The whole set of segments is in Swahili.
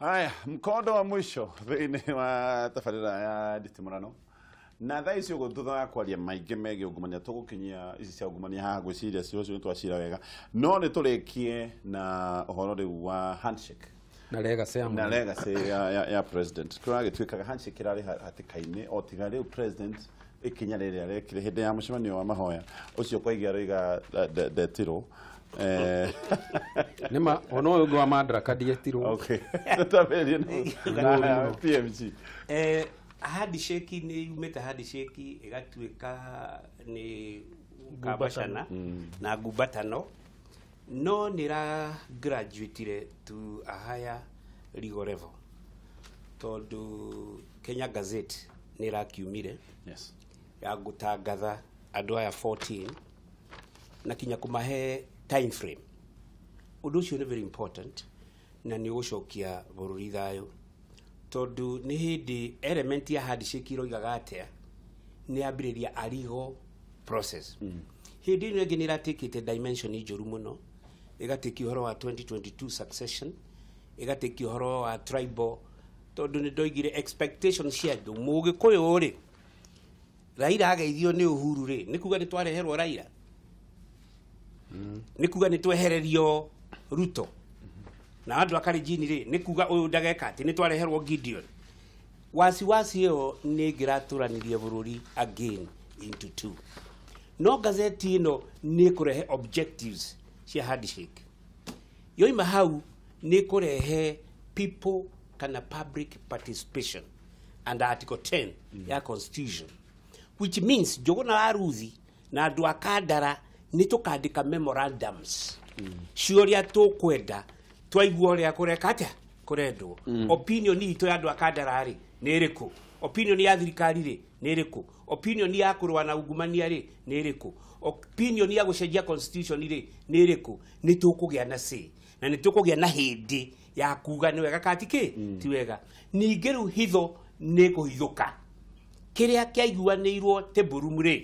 Haya, mkondo wa mwisho thĩinĩ wa tabarĩra ya Nditimurano. Na thaa ici thutha wa kwaria maingĩ megiĩ ungumania tũgũkinyia ici cia ungumania haha gwĩciria cio twacira wega. No nĩ tũrĩkie na ũhoro rĩu wa handshake. Na legacy ya president. Tũragĩtuĩkaga handshake ĩrarĩ hatĩka-inĩ o tiga rĩu president ikinya rĩrĩa rekire hĩndĩ ya mũcemanio wa mahoya. Ũcio kwa igia roiga ndetirwo. Nima ono ugo wa madaraka dietirwo. Okay. Tutaberie na PMG. Handshake ni yumĩte handshake igatuĩka ni gubashana na gubatano. No nira graduate to a higher legal level. Tondu Kenya Gazette nira kiumire. Yes. Ya gutangatha andũ aya 14 na kinya kumahe time frame. Undu ucio ni very important na ni ugucokia bururi thayo. Tondu ni hindi element ya handshake iroigaga atia ni ambiriria a legal process. Hindi ino ĩngĩ nĩ ĩratikĩte dimension njũru mũno, ĩgatikio ũhoro wa 2022 succession, ĩgatikio ũhoro wa tribal, tondu nĩ ndoigire expectations cia andũ mũgĩkũyũ rĩ Raila ageithio nĩ Uhuru rĩ nĩ kuga nĩ twareherwo Raila nĩ kuga nĩ twehererio Ruto na andũ akarijini rĩ nĩ kuga ũyũ ndageka atĩ nĩ twareherwo Gideon. Wasiwasi ĩyo nĩ ĩngĩratũranirie bũrũri again into two. No gazeti ĩno nĩ kũrehe objectives cia handshake. Yoima hau nĩ kũrehe people kana public participation under Article 10 ya Constitution, which means jogona aruthi na andũ akandara nĩ tũkandĩka memorandums ciũria tũkwenda twaigua ũrĩa kũreka atĩa kũrendwo. Opinion itũ ya andũ akandara rĩ nĩ ĩrĩkũ? Opinion ya thirikari rĩ nĩ ĩrĩkũ? Opinion ya kũrũa na ungumania rĩ nĩ ĩrĩkũ? Opinion ya gũcenjia constitution rĩ nĩ ĩrĩkũ? Nĩ tũkũgĩa na say na nĩ tũkũgĩa na hĩndĩ ya kuga nĩ wega katikĩ ti wega. Ningĩ rĩu hitho nĩ kũhithũka kĩrĩa kĩaiguanĩirwo tebũrumu rĩ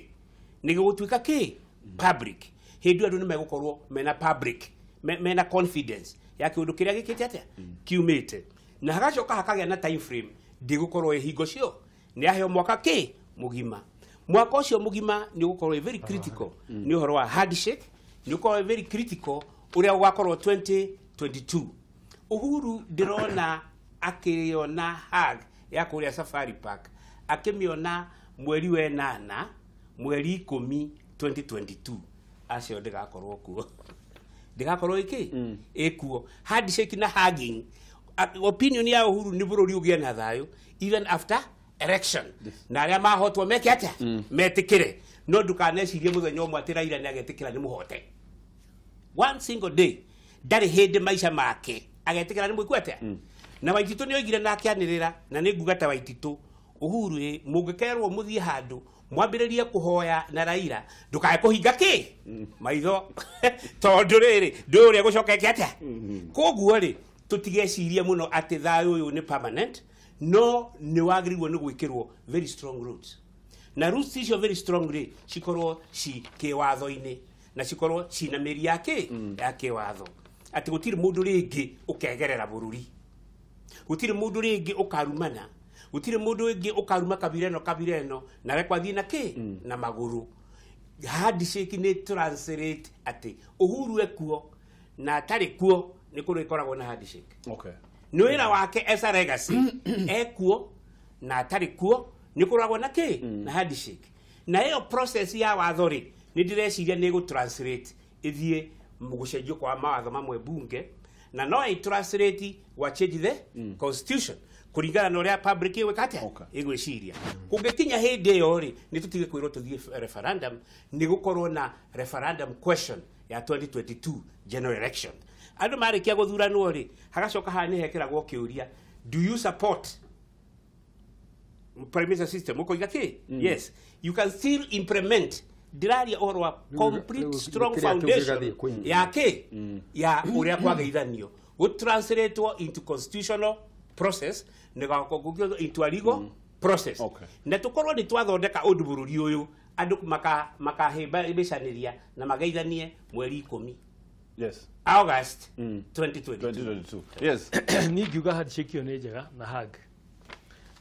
nĩ gũtuĩka kĩ public. Hĩndĩ andũ nĩ megũkorwo mena public mena confidence ya kĩũndũ kĩrĩa gĩkĩte atĩa kiumĩte na hagacoka hakagĩa na time frame ndigũkorwo hingo cio nĩ aheo mwaka kĩ mugima. Mwaka ũcio mugima nĩ ũgũkorwo very critical nĩ ũhoro wa handshake, nĩ ũgũkorwo very critical ũrĩa ũgakorwo 2022. Uhuru ndĩrona akĩona hag ya kũrĩa Safari Park akĩmĩona mweri wa 8 mweri 10 2022 acio ndigakorwo kuo ndigakorwo iki ekuo. Handshake na hugging opinion ya Uhuru ni bũrũri ũgĩe na thayũ even after election na arĩa mahotwo meke atĩa metikire. No ndukanecirie mũthenya ũmwe atĩ Raila nĩ agetikira nĩ mũhote one single day ndarĩ hĩndĩ maica make agetikira nĩ mũiku atĩa. Na Waititũ nĩ oigire na akĩanĩrĩra na nĩ nguga ta Waititũ Uhuru mũngĩkerwo mũthiĩ handũ mwambĩrĩrie kũhoya na Raila ndukae kũhinga kĩ maitho tondũ rĩrĩ ndũĩ ũrĩa gũcoka eke atĩa. Koguo rĩ tũtigecirie mũno atĩ thayũ ũyũ nĩ permanent, no nĩ wagĩrĩirwo nĩ gwĩkĩrwo very strong rules na rules icio very strong rĩ cikorwo ci kĩwatho-inĩ na cikorwo cina mĩri ya kĩ ya kĩwatho atĩ gũtirĩ mũndũ rĩngĩ ũkegerera bũrũri, gũtirĩ mũndũ rĩngĩ ũkarumana, gũtirĩ mũndũ rĩngĩ ũkaruma kabira ĩno na rekwathiĩ na kĩ na magũrũ. Handshake nĩ translate atĩ Uhuru ekuo na atarĩ kuo nĩ kũrĩ koragwo na handshake. Okay. Nĩ wĩra wake as a legacy ekuo na atarĩ kuo nĩ kũragwo na kĩ na handshake. Na ĩyo process ya watho rĩ nĩ ndĩreciria nĩ gũtranslate ĩthiĩ gũcenjio kwa mawatho mamwe bunge na no ĩtranslate wa change the constitution kuringana na ũrĩa public ĩgwĩka atĩa ĩgwĩciria. Kũngĩkinya hĩndĩ ĩyo rĩ nĩ tũtige kwĩrwo tũthiĩ referendum, nĩ gũkorwo na referendum question ya 2022 general election. Andũ marĩkia gũthuranwo rĩ hagacoka haha nĩ hekĩragwo kĩũria, do you support prime minister system? Mũkoiga kĩ yes you can still implement ndĩraria ũhoro wa complete strong foundation ya kĩ ya ũrĩa kwageithanio gũtranslatewo into constitutional process nĩgakogugio into a legal process. Na tũkorwo nĩ twathondeka ũndũ bũrũri ũyũ andũ makahĩmba mbecanĩria na mageithanie mweri 10 Yes. August 2022. 2022. Yes. Ni ngiuga handshake ĩyo nĩ njega na hug.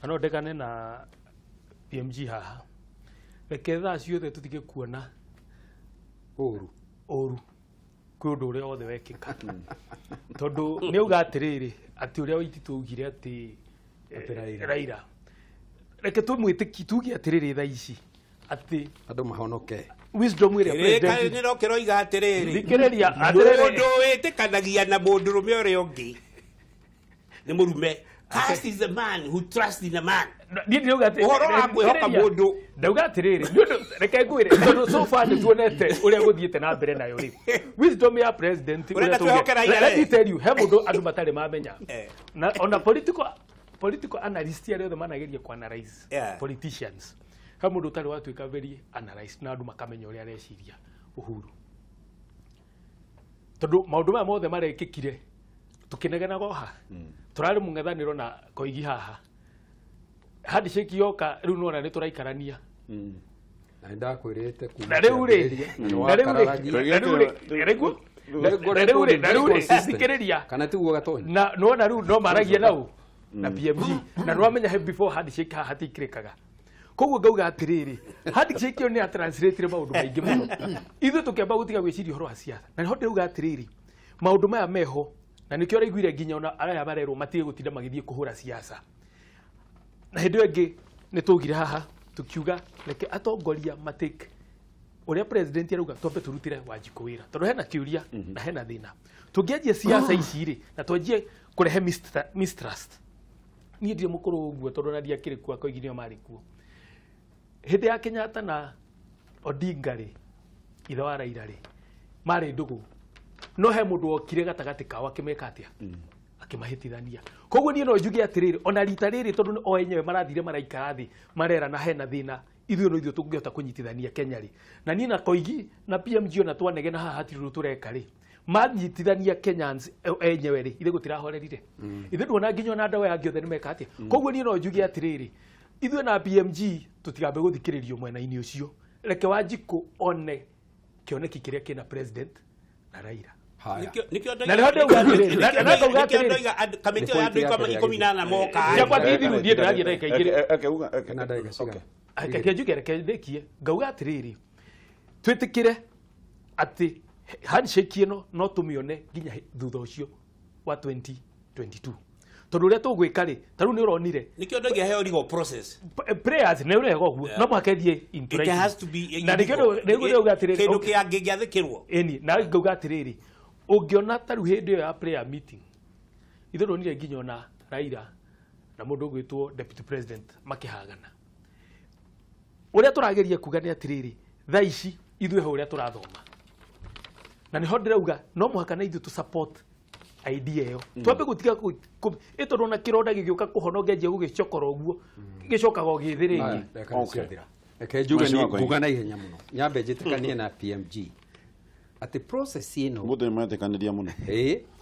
Ano ndekane na PMG haha. Reke thaa ciothe tũtige kuona ũru kwĩ ũndũ ũrĩa wothe wekĩka. Tondũ nĩ auga atĩrĩrĩ atĩ ũrĩa Waititu augire atĩ Raila. Reke tũmwĩtĩkie tuge atĩrĩrĩ thaa ici atĩ andũ mahonoke. Wisdom ĩrĩa president nĩ rokero iga atĩrĩrĩ. Thikĩrĩria atĩrĩrĩ mũndũ wĩtĩkanagia na mũndũrũme ũrĩa ũngĩ nĩ mũrume. Cast is the man who trusts in a man. Uhoro wa kwĩhoka mũndũ. Ndauga atĩrĩrĩ nĩ ũndũ reke ngwĩre tondũ so far nĩ tuonete ũrĩa gũthiĩte na mbere nayo rĩ. Wisdom ya president ũrĩa twĩhokera iga. Let me tell you he mũndũ andũ matarĩ mamenya. Na ona political analyst arĩa othe manageria ku analyze politicians. He mũndũ ũtarĩ watuĩka very analyzed na andũ makamenya ũrĩa areciria Uhuru. Tondũ maũndũ maya mothe marekĩkire tukinegena goha turari mung'ethaniro na koigi haha handshake yoka riu nona ni turaikarania na ndakwirite kuma na riu sikiriria kana tiguo gatonyi na nona riu no maragia nau na PMG na no amenya he before handshake hatikirikaga koguo ngauga atiriri handshake yo ni a translate maundu maingi muno ithu tukemba gutiga gwiciria horo wa siasa na niho ndauga atiriri maundu maya meho na nikio raiguire nginya ona araya barerwo matige gutinda magithie kuhura siasa na hindu ĩngĩ nĩ tũgire haha tukiuga reke atongoria matake uria president arauga twambe turutire Wanjiku wira tondu hena kiuria na hena thina tungianjia siasa ici ri na twanjie kurehe mistrust ni ndire mukuru ũguo tondu na ndiakire kwa koiginio mari kuo hindi ya Kenyatta na Odinga ri ithe wa Raila ri mari ndugu no he mundu okire gatagati kawa kimeka atia akimahitithania koguo nie no njuge atiriri ona rita riri tondu o enyewe marathire maraikara thi marera na hena thina ithuĩ no ithuĩ tũngĩhota kũnyitithania Kenya ri na ni na koigi na PMG ona twanege na haha hatirũ tureka ri manyitithania Kenyans enyewe ri ithe gutirahorerire ithe ndona nginya na ndawa yangi othe nimeka atia koguo nie no njuge atiriri ithuĩ na PMG tutigambe guthikĩrĩrio mwena-inĩ ũcio reke Wanjiku one kĩoneki kĩrĩa kĩna president na Raila nikio ndoiga kamĩtĩ ya andũ 18 moka yakwa thithiru ndiĩ ndĩrathiĩ ndagĩka igĩrĩ na ndagĩka ciga reke njuge reke ndĩkie ngauga atĩrĩrĩ twĩtĩkĩre atĩ handshake ĩno no tũmĩone nginya thutha ũcio wa 2022 tondu uria tugwika ri taru ni uronire nikio ndoiga heo legal process prayers ne urega guo no makendie into it has to be na nikio ugatiriri kindu kiangi giathikirwo eni na ngauga atiriri ungiona taru hindi ya prayer meeting ithuĩ nire nginya na Raila na mundu gwitwo deputy president makihagana uria turageria kuga ni atiriri thaa ici ithuĩ ho uria turathoma na niho ndirauga no muhaka na ithuĩ tu support idea yo twambe gutiga itondu na kironda gigioka kuhonoga nje gugicokora uguo gicokaga githiririe reke njuge ni kuga na ihenya muno nyambe njitikanie na PMG ati process ino mutu nimetikaniria muno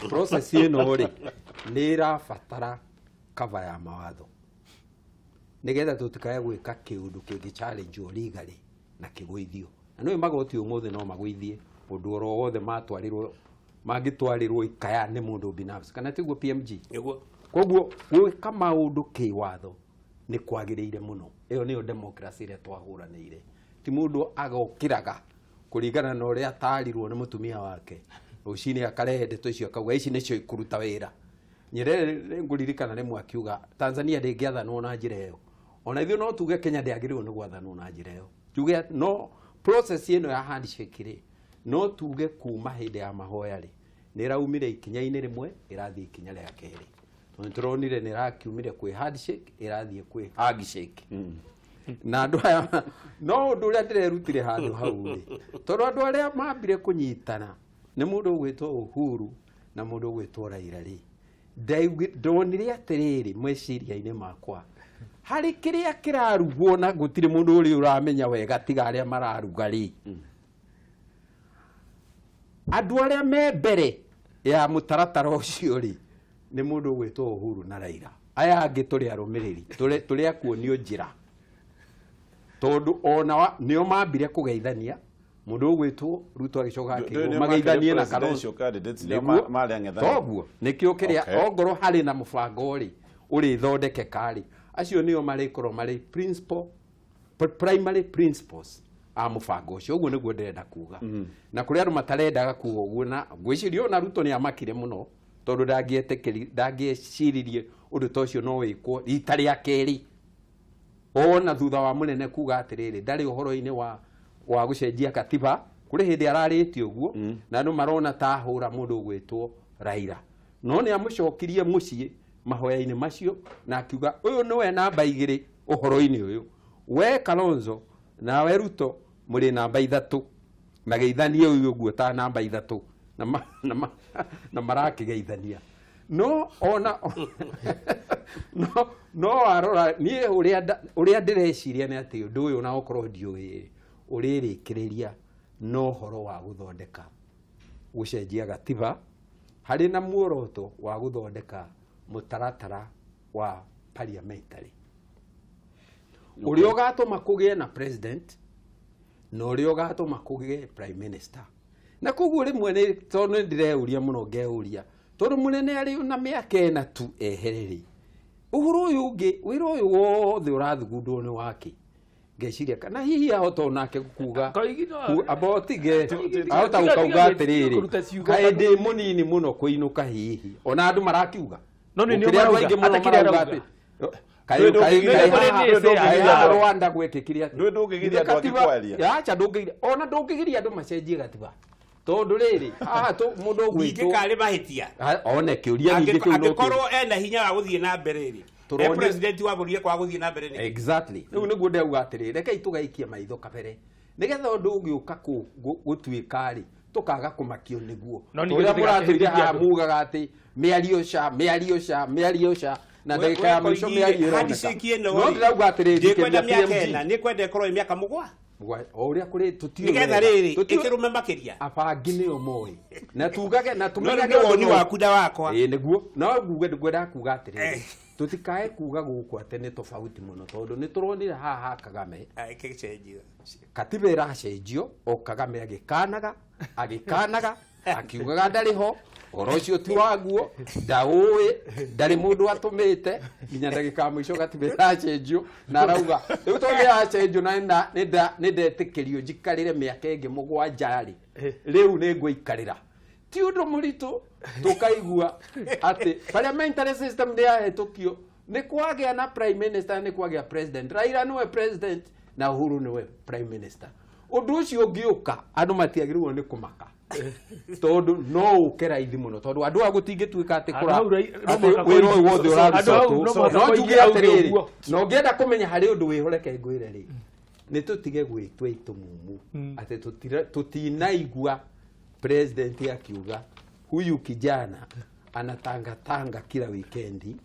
process ino ri ni irabatara cover ya mawatho nigetha tutikae gwika kiundu kingi challenge legally na kigwithio na no magoti umuthi no magwithie undu oro wothe matwarirwo magitwarirwo ikaya ni mundu binafsi kana tiguo PMG niguo koguo gwika maundu kiwatho ni kwagiriire muno iyo niyo democracy ire twahuranire ti mundu agokiraga kuringana na uria atarirwo ni mutumia wake ucini akarehe ndeto icio akauga ici nicio ikuruta wira Nyerere nguririkana rimwe akiuga Tanzania ndingiathanwo na njira iyo ona ithuĩ no tuge Kenya ndiagĩrĩirwo nĩ gwathanwo na njira iyo tuge no process ino ya handshake ri no tuge kuma hĩndĩ ya mahoya ri niraumire ikinya-inĩ rimwe irathii ikinya rĩa kerĩ turonire nirakiumire kwĩ handshake irathii kwĩ handshake na andu aya no undu uria ndirerutire handu hau ri tondu andu aria mambire kunyitana ni mundu ugwitwo Uhuru na mundu ugwitwo Raila ri ndonire atiriri mweciria-inĩ makwa hari kiria kirarugwo na gutire mundu uri uramenya wega tiga aria mararuga ri andu aria me mbere ya mutaratara ucio ri ni mundu ugwitwo Uhuru na Raila aya angi turi arumiriri turi akuonio njira tondu ona nio mambire kugeithania mundu gwitwo Ruto agicoka akiuga mageithanie na Kalonzo toguo nikio kiria ongoro hari na mubango uri uri thondeke kari acio nio marikoro mari primary principles a mubango ucio uguo niguo ndirenda kuga na kuri andu matarendaga kuga uguo na gwicirio na Ruto ni amakire muno tondu ndangĩciririe undu tocio no wikwo rita ria keri ona thutha wa munene kuga atiriri ndari uhoro-ini wa gucenjia katiba kuri hindi ararĩtie uguo na andu marona ta hura mundu gwitwo Raila no ni amucokirie mucii mahoya-ini macio na akiuga uyu niwe namba 2 uhoro-ini uyu we Kalonzo na we Ruto muri namba 3 mageithanie uyu uguo ta namba 3 na marakigeithania no ona no arora nie uria ndireciria ni ati undu uyu na okorwo ndiuwi uririkiriria no horo wa guthondeka gucenjia gatiba hari na muoroto wa guthondeka mutaratara wa parliamentary uria ugatuma kugie na president no uria ugatuma kugie prime minister na koguo rimwe ni tondu ndireuria muno ngeuria tondu munene ari na miaka ena tu ehereri uhuru uyu ungi wira uyu wothe urathugundwo ni wake ngeciria kana hihi ahota onake kuga abotige ahota gukauga atiriri kaindi munini muno kuinuka hihi ona andu marakiuga no ni marauga atakire arauga Rwanda gwekikiria ndungigiria andu agikwaria acha ndungigiria ona ndungigiria andu macenjie gatiba tondu riri haha tu mundu gwitwo kari mahitia one kiuria nyingi kiu no angikorwo ena hinya wa guthie na mbere ri president wa bururi kwa guthie na mbere ni exactly riu niguo ndeuga atiri rekei tugaikia maitho kabere nigetha undu ungiuka gutuika ri tukaga kumakio niguo uria muratwire haha mugaga ati miario ca na ndagika ya mwisho miario no ndauga atiri ndikwenda miaka ena nikwenda ikorwo miaka 7 uria kuri tutio nigetha riri ikirume makiria abangi nio moi na tugage na tumenyage woni waku da wakwa niguo no nguge ngwenda kuga atiri tutikae kuga guku ate ni tofauti muno tondu ni turonire haha Kagame ikicenjio katiba iracenjio o Kagame agikanaga akiugaga ndari ho orocio ti waguo ndaui ndari mundu atumite nginya ndagika mwisho katiba iracenjio na arauga riu tondu iracenjio na ni ndetikirio njikarire miaka ingi 7 riu ni ngwikarira ti undu muritu tukaigua ati parliamentary system ni yahetũkio ni kwagia na prime minister ni kwagia president Raila niwe president na Uhuru niwe prime minister undu ucio ngiuka andu matiagirwo ni kumaka tondu no ukera ithi muno tondu andu agutingituika ati kura wiro wothe urarucotwo no njuge atiriri no ngienda kumenya hari undu wihoreke ngwire ri ni tutige gwitwa itumumu ati tutinaigua president akiuga huyu kijana anatanga kila weekendi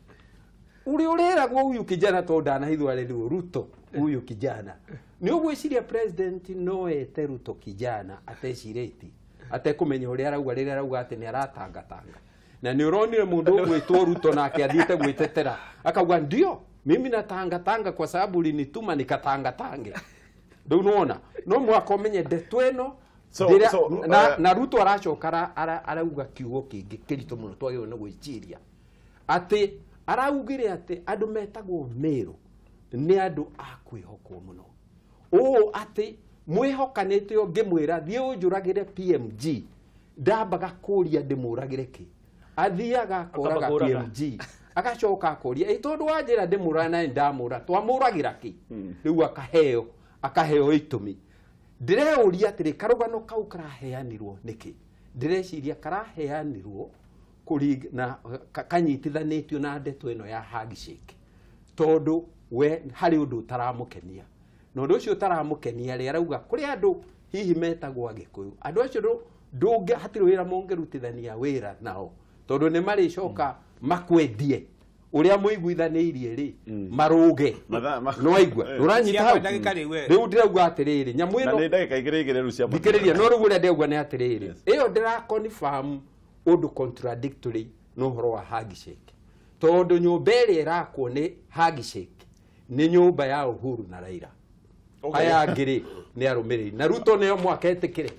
ureragwo huyu kijana to ndanahithwa rĩu Ruto huyu kijana ni ugwiciria president no ete Ruto kijana atecirĩti atekumenya uria arauga ati ni aratanga na ni uronire mundu gwitwo Ruto nake athiite gwitetera akauga ndio mimi natanga kwa sababu ulinituma nikatange ndio unaona no mwaka umenye ndeto eno na Ruto aracokara arauga kiugo kingi kirito muno twagirwo ni gwiciria ati araugire ati andu metagwo Meru ni andu akwihokwo muno ati mwihokanite ngimwira thie unjuragire PMG ndambaga kuria ndimuragire ki athiaga akoraga PMG agacoka akuria tondu wanjira ndimurana ndamura twamuragira ki riu akaheo itumi ndireuria atiri karugano kau karaheanirwo niki ndireciria karaheanirwo kuri na kanyitithanitio na ndeto ino ya handshake tondu we hari undu utaramukenia no ndu ucio utaramukenia ri arauga kuri andu hihi metagwo Agikuyu andu acio ndunge hatiri wira mongerutithania wira nao tondu ni maricoka makwendie uria muiguithaniirie ri maruge no aigua uranyita hau riu ndirauga atiriri nyamu ino na ndagika igire ru cia thikiriria no rugu ndauga ni atiriri iyo ndira confirm undu contradictory no horo wa handshake tondu nyumba iri irakwo ni handshake ni nyumba ya Uhuru na Raila aya ngiri ni arumiriri na Ruto neo mwaka etikire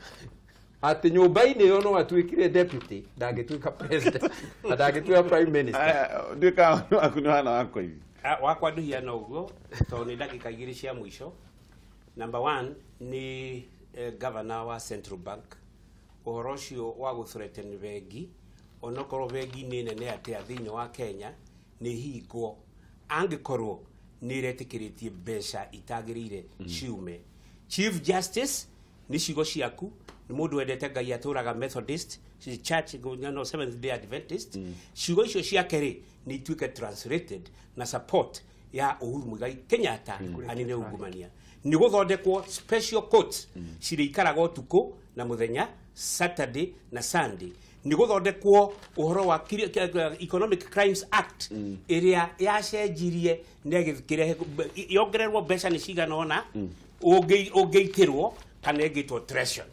ati nyumba-ini yo no atuikire deputy ndangituika president ndangituika prime minister ndika akunywana wako hivi wakwa nduhiana uguo to ni ndagika igiri cia mwisho. Number 1 ni governor wa Central Bank uhoro ucio wa guthreaten bengi onokorwo bengi ni nene atia thiini wa Kenya ni hingwo angikorwo ni retikiritie besha itagirire ciume. Chief Justice ni cigo ciaku ni mundu wendete Ngai aturaga Methodist church no Seventh Day Adventist cigo icio ciakeri ni ituike translated na support ya Uhuru Muigai Kenyatta anine ungumania ni guthondekwo special courts cirikaraga utuku na muthenya Saturday na Sunday ni guthondekwo uhoro wa Economic Crimes Act iria yacenjirie negikirehe yongererwo mbeca ni cigana ona ungeitirwo kana ingitwo treason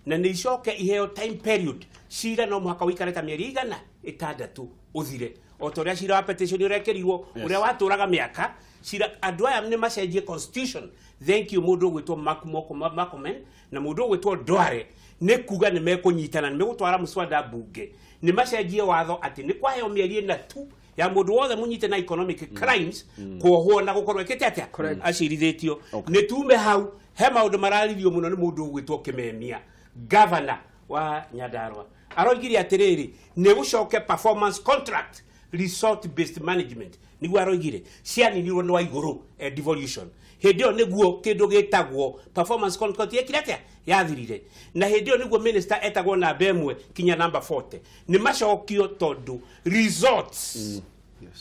na ni icoke iheo time period cira no mwaka wikare ta mieri igana itandatu uthire otoria cira wa petition urekerirwo uria waturaga miaka cira andu aya ni macenjie constitution. Thank you mundu gwitwo Makumen na mundu gwitwo Ndware ne kuga ni mekunyitana ni megutwara muswada bunge ni macenjie watho ati ni kwaheo mieri na tu ya mundu wothe munyite na economic crimes kuohwo na gukorwo ekete atia acirithitio ni tume hau he maundu mararithio muno ni mundu gwitwo Kimemia governor wa Nyandarua aroigire atiriri ni gucoke performance contract resort based management niguo aroigire cianinirwo ni wa iguru devolution hindio niguo kindu gitagwo performance contract yekiratia yathirire na hindio niguo minister etagwo na bemwe kinya number 40 ni macokio tondu resorts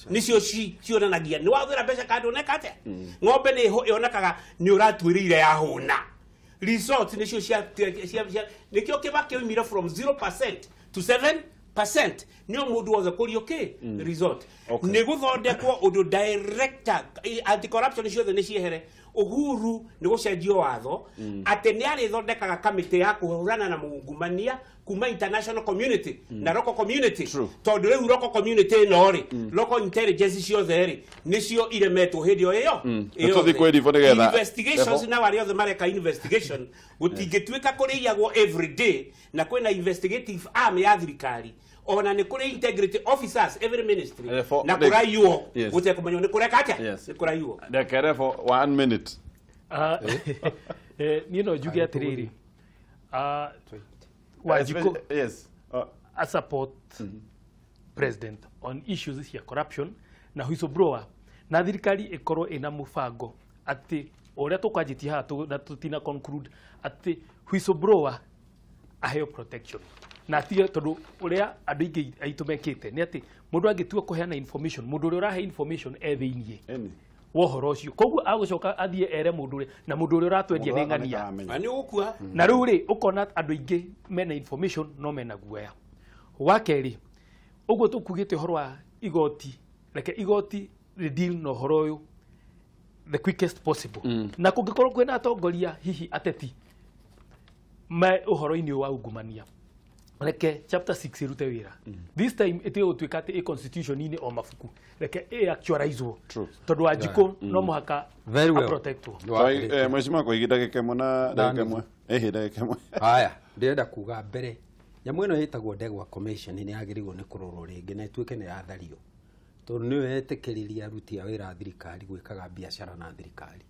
nicio cionanagia ni wathira mbeca kandu nekate ng'ombe ni yonekaga ni uratwirire ya huna resort nicio cia nikio kibake umira from 0% to 7% nio mundu wothe kurioke resort ni guthondekwo undu director anti corruption ciothe ni ciehere Uhuru ni gucenjio watho ati ni ari thondekaga committee ya kuhurana na ungumania kuma international community na local community tondu riu local community no ri local intelligence ciothe ri nicio iremetwo hindio iyo investigations na wari othe mareka investigation gutingituika kuriyagwo every day na kwina investigative arm ya thirikari ona ni kuri integrity officers every ministry na kuraiwo gute kumenyo ni kureka atia ni kuraiwo ndekere for 1 minute you know juge atiriri wajiko a support president on issues here corruption na whistleblower na thirikari ikorwo ina mubango ati oria tukwajitia hatu na tutina conclude ati whistleblower aheo protection na tiga tondu uria andu ingi aitumekite ni ati mundu angitua kuheana information mundu uria urahe information ethiinie wohoro ucio koguo agucoka athie ere mundu uri na mundu uria uratwendia thingania ani ukua na riu ri ukona andu ingi mena information no mena guoya wakeri uguo tukugite horo wa igoti reke igoti deal no horo uyu the quickest possible na kungikorwo kwina atongoria hihi ateti ma uhoro-ini wa ungumania reke chapter 6 irute wira this time ite utuika ati a constitution ini o mafuku reke actualize tondu ajiko no muhaka very well protect mheshimiwa kwa igida gekemo na ndakemwe ehida gekemo haya ndirenda kuga mbere nyamu ino yitagwo ndegwa commission ni yagirigwo ni kurorwo ringi na ituike ni yathario tondu ni wetekeriria aruti a wira thirikari gwikaga biashara na thirikari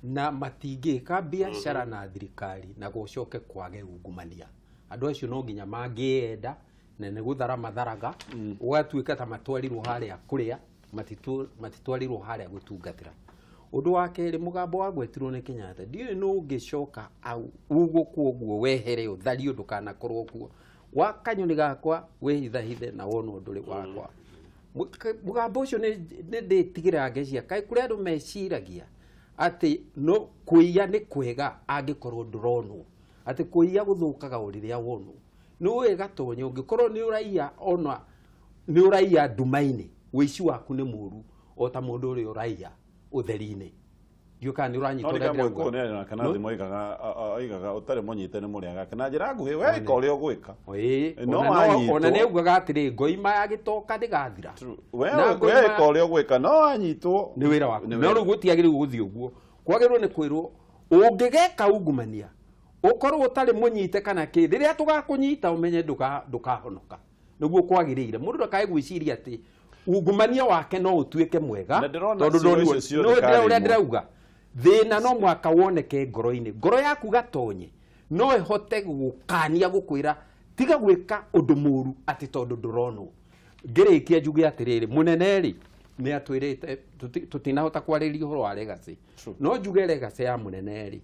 na matingika biashara na thirikari na gucoke kwage ungumania andu acio no nginya mangienda na ne guthara matharaga ugatuika ta matwarirwo haria kuria matitwarirwo haria gutungatira undu wake ri mugambo wa gwetirwo ni Kenyatta ndiye no ngicoka au ugo kuoguo wehere uthario ndukana korwo kuo wakanyoni gakwa wehithahithe na wono nduri wakwa mugambo ucio ni nditigira ngecia kai kuria andu meciragia ati no kuiya ni kwega angikorwo nduronwo ati kuiya guthukaga uriria wonu no wega tonye ungikorwo ni uraia ona ni uraia ndumaini wici waku ni muru ota mundu uri uraia utheri-ini yuka ni uranyitwo ndego na kana thimo igaga utare munyite ni muriaga kana njira nguhi we ka uria ugwika ona ne ugaga atiri ngoima yagitoka ndigathira we ka uria ugwika no anyitwo ni wira waku no ru gutiagiri guthii uguo kwagirwo ni kwirwo ũngĩgeka ungumania ũkorwo ũtarĩ mũnyite kana kĩ rĩrĩa tũgakũnyita ũmenye ndũkahonoka nĩguo kwagĩrĩire mũndũ ndakae gwĩciria atĩ ungumania wake no ũtuĩke mwega tondũ ũrĩa ndĩrauga thĩna no mwaka woneke ngoro-inĩ ngoro yaku gatonye no ĩhote gũkania gũkwĩra tiga gwĩka ũndũ mũru atĩ tondũ ndũronwo ngĩrĩkia njuge atĩrĩrĩ mũnene rĩ nĩ atwĩrĩte tũtinahota kwarĩria ũhoro wa legacy no njuge legacy ya mũnene rĩ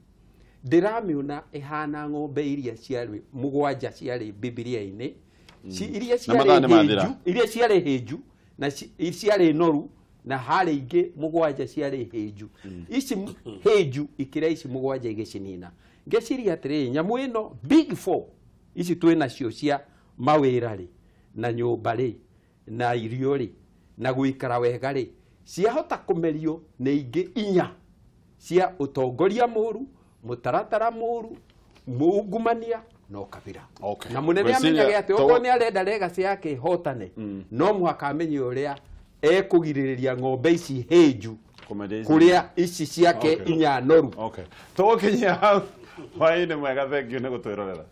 ndĩramĩona ĩhana ng'ombe iria ciarĩ mũgwanja ciarĩ Biblia-inĩ iria ciarĩ hĩnju na ciarĩ noru na harĩ ingĩ mũgwanja ciarĩ hĩnju ici hĩnju ikĩrĩa ici mũgwanja igĩcinina ngeciria atĩrĩrĩ nyamũ ĩno big four ici twĩ nacio cia mawĩra rĩ na nyũmba rĩ na irio rĩ na gũikara wega rĩ ciahota kũmerio nĩ ingĩ inya cia ũtongoria mũru mũtaratara mũru mũungumania no kabira na mũnene amenyage atĩ okorwo nĩ arenda legacy yake hotane no mũhaka amenye ũrĩa ekũgirĩrĩria ng'ombe ici hĩnju kũrĩa ici ciake inya noru tũgũkinyia hau hwaĩ-inĩ mwega thengiũ nĩ gũtwĩrorera